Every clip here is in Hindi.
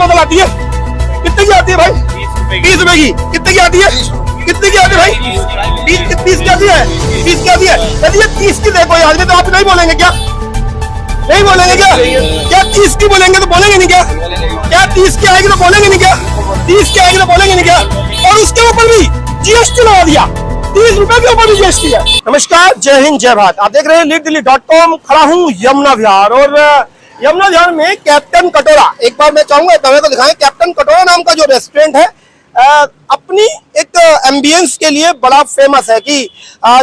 बोतल आती है? कितने की आती है भाई? 20 रुपए की। कितने की आती है? कितने की आती है भाई? 20 की आती है? 20 की आती है? यदि ये 30 की देखो यार, तो आप नहीं बोलेंगे क्या? नहीं बोलेंगे क्या? क्या 30 की बोलेंगे तो बोलेंगे नहीं क्या? क्या 30 की आएगी तो बोलेंगे नहीं क्या? 30 की आएगी तो बोलेंगे नहीं क्या? और उसके ऊपर भी जीएसटी लगा दिया। 30 रुपए के ऊपर भी जीएसटी है। नमस्कार, जय हिंद, जय भारत। आप देख रहे हैं लीडदिल्ली.com। खड़ा हूँ यमुना विहार, और यमुना विहार में कैप्टन कटोरा, एक बार मैं चाहूंगा तवे को दिखाएं। कैप्टन कटोरा नाम का जो रेस्टोरेंट है अपनी एक एम्बियंस के लिए बड़ा फेमस है कि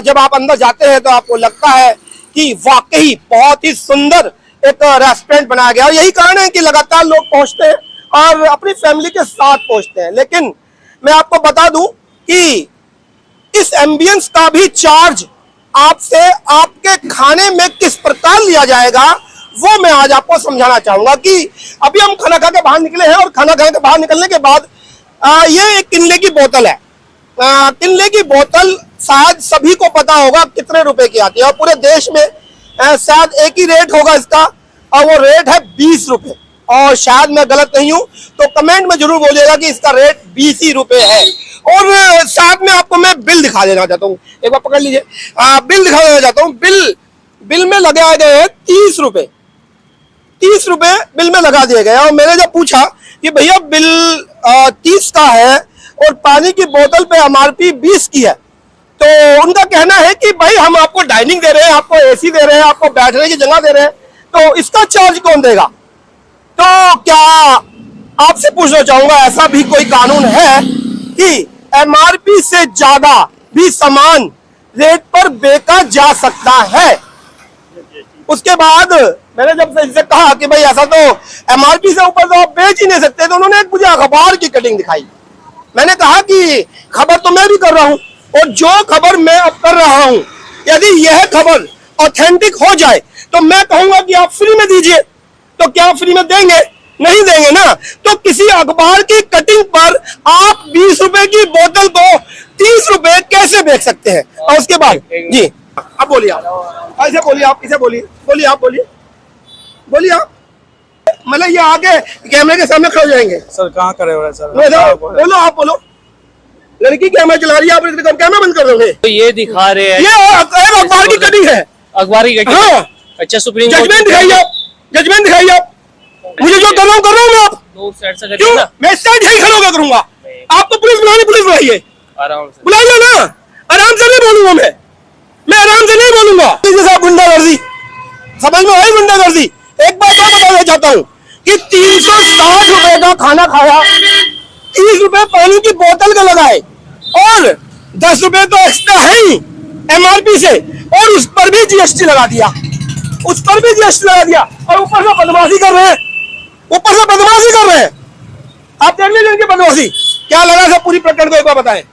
जब आप अंदर जाते हैं तो आपको लगता है कि वाकई बहुत ही सुंदर एक रेस्टोरेंट बनाया गया। और यही कारण है कि लगातार लोग पहुंचते हैं और अपनी फैमिली के साथ पहुंचते हैं। लेकिन मैं आपको बता दूं कि इस एम्बियंस का भी चार्ज आपसे आपके खाने में किस प्रकार लिया जाएगा, वो मैं आज आपको समझाना चाहूंगा। कि अभी हम खाना खा के बाहर निकले हैं, और खाना खा के बाहर निकलने के बाद ये एक किनले की बोतल है। किनले की बोतल शायद सभी को पता होगा कितने रुपए की आती है, और पूरे देश में शायद एक ही रेट होगा इसका, और वो रेट है 20 रुपए। और शायद मैं गलत नहीं हूं तो कमेंट में जरूर बोलिएगा कि इसका रेट 20 ही रुपए है। और साथ में आपको मैं बिल दिखा देना चाहता हूँ, एक बार पकड़ लीजिए। बिल दिखा देना चाहता हूँ। बिल में लगाए गए हैं 30 रुपए। 30 रुपए बिल में लगा दिए गए। और मैंने जब पूछा कि भैया बिल 30 का है और पानी की बोतल पे MRP 20 की है, तो उनका कहना है कि भाई हम आपको डाइनिंग दे रहे हैं, आपको AC दे रहे हैं, आपको बैठने की जगह दे रहे हैं, तो इसका चार्ज कौन देगा? तो क्या आपसे पूछना चाहूंगा, ऐसा भी कोई कानून है कि MRP से ज्यादा भी सामान रेट पर बेचा जा सकता है? उसके बाद मैंने जब इनसे कहा कि भाई ऐसा तो MRP से ऊपर तो आप बेच ही नहीं सकते, तो उन्होंने एक मुझे अखबार की कटिंग दिखाई। मैंने कहा कि खबर तो मैं भी कर रहा हूं, और जो खबर मैं अब कर रहा हूं, यदि यह खबर ऑथेंटिक हो जाए तो मैं कहूंगा कि आप फ्री में दीजिए। तो क्या फ्री में देंगे? नहीं देंगे ना। तो किसी अखबार की कटिंग पर आप 20 रुपए की बोतल को 30 रुपए कैसे बेच सकते हैं? और उसके बाद जी अब बोलिए, आप ऐसे बोलिए, आप इसे बोलिए, बोलिए, आप बोलिए, बोलिए आप। मतलब ये आगे कैमरे के सामने खड़े हो जाएंगे। सर कहाँ करे हो रहे सर? बोलो, आप बोलो। लड़की कैमरा चला रही है, आप कैमरा बंद कर दोगे? तो ये दिखा रहे हैं, ये अखबार की कटिंग है। अखबार की कटिंग? हाँ। अच्छा, सुप्रीम जजमेंट दिखाइए आप, जजमेंट दिखाइए आप। मुझे जो कर रहा हूँ मैं आप। क्यों? मैं इस साइड यही खड़ा करूंगा। आपको पुलिस बुलानी, पुलिस बुलाइए, बुलाइए ना। आराम से नहीं बोलूंगा मैं आराम से नहीं बोलूंगा। जैसा गुंडागर्दी, समझ में आई? गुंडागर्दी। एक बात और बताना चाहता हूँ कि 360 रुपए का खाना खाया, 30 रुपए पानी की बोतल का लगाए, और 10 रुपए तो एक्स्ट्रा है ही MRP से, और उस पर भी GST लगा दिया, उस पर भी GST लगा दिया, और ऊपर से बदमाशी कर रहे हैं, ऊपर से बदमाशी कर रहे हैं। आप देख लीजिए इनकी बदमाशी क्या लगा। सब पूरी प्रकरण को एक बार बताएं।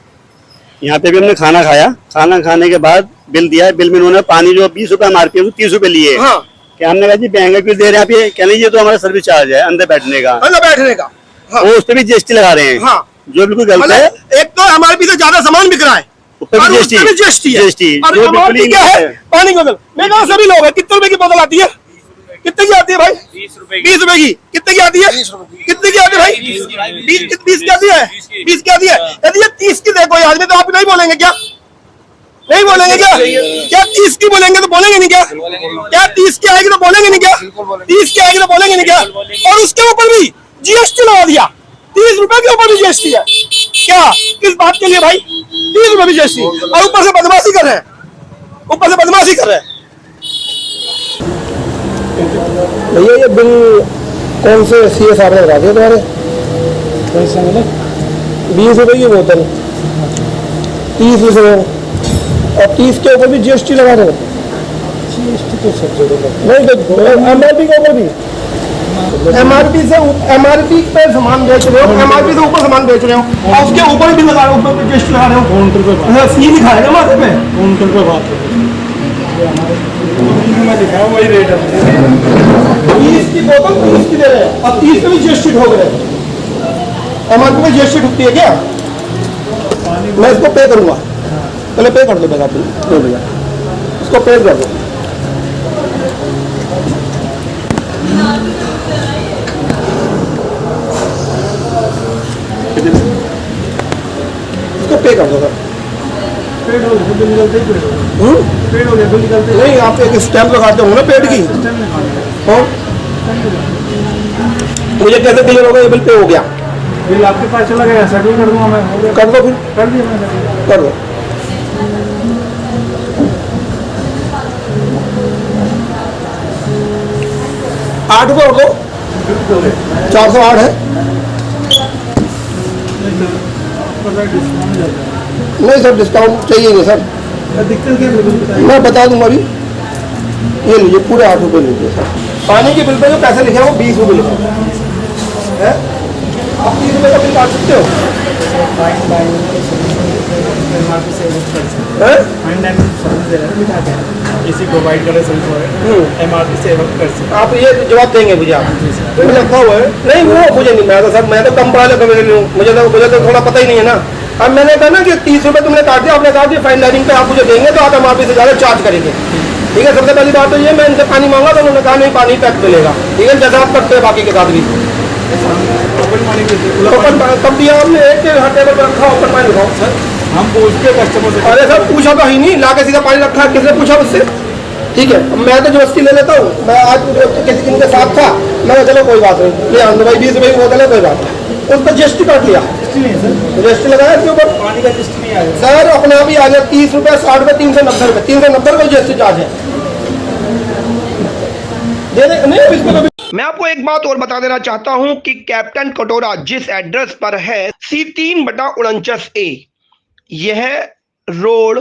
यहाँ पे भी हमने खाना खाया, खाना खाने के बाद बिल दिया है। बिल में उन्होंने पानी जो 20 रुपए MRP है 30 रुपए लिए। हाँ। क्या हमने कहा जी महंगा क्यों दे रहे हैं आप? ये कहने ये तो हमारा सर्विस चार्ज है अंदर बैठने का, अंदर बैठने का। हाँ। वो उस पर भी GST लगा रहे हैं। हाँ। जो बिल्कुल गलत है। एक तो MRP से ज्यादा सामान बिक रहा है, ऊपर भी GST और MRP क्या है? पानी की बोतल। मैं कहा सभी लोग है, कितने रुपए की बोतल आती है? कितने की आती है भाई? 20 रुपए की। कितने की आती है? कितने की आती है भाई? 20 की आती है? 20 की आती है। यदि ये 30 की देखो यार, तो आप नहीं बोलेंगे क्या? नहीं बोलेंगे क्या? क्या 30 की बोलेंगे तो बोलेंगे नहीं क्या? क्या 30 की आएगी तो बोलेंगे नहीं क्या? 30 की आएगी तो बोलेंगे नहीं क्या? और उसके ऊपर भी GST लगा दिया। 30 रुपए के ऊपर भी GST है। क्या किस बात के लिए भाई? 30 रुपए भी GST, और ऊपर से बदमाशी कर रहे हैं, ऊपर से बदमाशी कर रहे हैं। भैया ये बिल कौन से CS साहब ने लगा दिया तुम्हारे? कौन सा? मतलब 20 रुपए की बोतल 30 रुपए, और 30 के ऊपर भी GST लगा रहे हो? GST तो सब जगह नहीं, तो MRP के ऊपर भी MRP पे सामान बेच रहे हो, MRP से ऊपर सामान बेच रहे हो, और उसके ऊपर भी लगा रहे हो, ऊपर GST लगा रहे हो। काउंटर पे फी लिखा है ना माथे पे, काउंटर पे बात में लिखा है वही रेट है। 20 की बोतल 30 की दे रहे हैं, और 30 पे भी GST ठोक रहे हैं। MRP में GST ठुकती है क्या? मैं इसको पे करूंगा, पहले पे कर दो भैया, इसको पे कर दो। पे कर दो सर। नहीं, आप एक स्टैम्प लगाते हो ना पेड की। हाँ, मुझे कैसे क्लियर होगा ये बिल पे हो गया? बिल आपके पास चला गया, सेटल कर दूंगा मैं। हो गया। कर दो फिर, कर दिया मैंने। कर दो। आठ रुपये और दो, 408 है। नहीं सर, डिस्काउंट चाहिए नहीं सर, दिक्कत क्या है? मैं बता दूंगा अभी। ये लीजिए पूरे 8 रुपये लीजिए सर। पानी के बिल पे जो पैसे लिखे हैं वो 20 रुपये लिखे हैं। आप 30 रुपये का बिल काट सकते हो। इसी प्रोवाइड करे MRP से वर्क कर सकते। आप ये जवाब देंगे मुझे? आप तो लिखा हुआ है। नहीं वो मुझे नहीं, मैं तो सर, मैं तो कम पढ़ा लिखा हूँ, मुझे तो थोड़ा पता ही नहीं है ना। अब मैंने कहा ना कि 30 रुपये तुमने काट दिया, आपने कहा कि फाइन डाइनिंग पे आप मुझे देंगे तो आप MRP से ज़्यादा चार्ज करेंगे। ठीक है, सबसे पहली बात तो ये, मैं इनसे पानी मांगा तो उन्होंने कहा नहीं पानी पैक मिलेगा। ठीक है, जैसा आप करते हैं बाकी के साथ भी। ओपन तब दिया आपने, एक टेबल पर रखा ओपन पानी रखाओ सर। हम पूछते कस्टमर से। अरे सर पूछा तो ही नहीं, लाके सीधा पानी रखा, किसने पूछा मुझसे? ठीक है, मैं तो जबरदस्ती ले लेता हूँ। मैं आज किसी इनके साथ था, मैंने चलो कोई बात नहीं, ले आंदो भाई 20 रुपये की बोतल है, कोई बात नहीं। उस पर GST काट लिया, GST लगाया इसके ऊपर। पानी का लिस्ट नहीं आया सर अपने आप ही आ गया 30 रुपये, 60 रुपये, 390 रुपये, 390 रुपये GST चार्ज है। नहीं इसको तो मैं आपको एक बात और बता देना चाहता हूं कि कैप्टन कटोरा जिस एड्रेस पर है C3/49A, यह रोड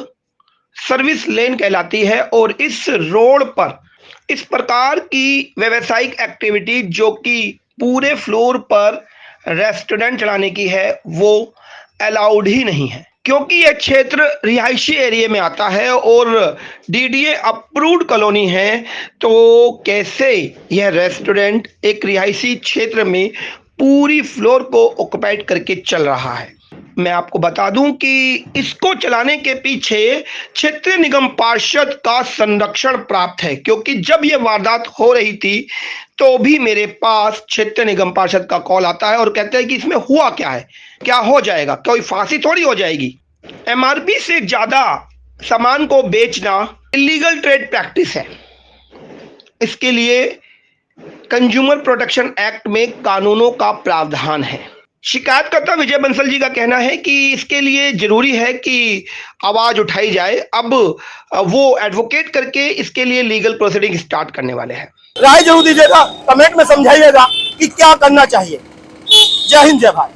सर्विस लेन कहलाती है और इस रोड पर इस प्रकार की व्यावसायिक एक्टिविटी जो कि पूरे फ्लोर पर रेस्टोरेंट चलाने की है वो अलाउड ही नहीं है, क्योंकि यह क्षेत्र रिहायशी एरिया में आता है और DDA अप्रूव्ड कॉलोनी है। तो कैसे यह रेस्टोरेंट एक रिहायशी क्षेत्र में पूरी फ्लोर को ऑक्युपाइड करके चल रहा है? मैं आपको बता दूं कि इसको चलाने के पीछे क्षेत्रीय निगम पार्षद का संरक्षण प्राप्त है, क्योंकि जब यह वारदात हो रही थी तो भी मेरे पास क्षेत्रीय निगम पार्षद का कॉल आता है और कहते हैं कि इसमें हुआ क्या है, क्या हो जाएगा, कोई फांसी थोड़ी हो जाएगी। MRP से ज्यादा सामान को बेचना इलीगल ट्रेड प्रैक्टिस है। इसके लिए कंज्यूमर प्रोटेक्शन एक्ट में कानूनों का प्रावधान है। शिकायतकर्ता विजय बंसल जी का कहना है कि इसके लिए जरूरी है कि आवाज उठाई जाए। अब वो एडवोकेट करके इसके लिए लीगल प्रोसीडिंग स्टार्ट करने वाले हैं। राय जरूर दीजिएगा, कमेंट में समझाइएगा कि क्या करना चाहिए। जय हिंद, जय भारत।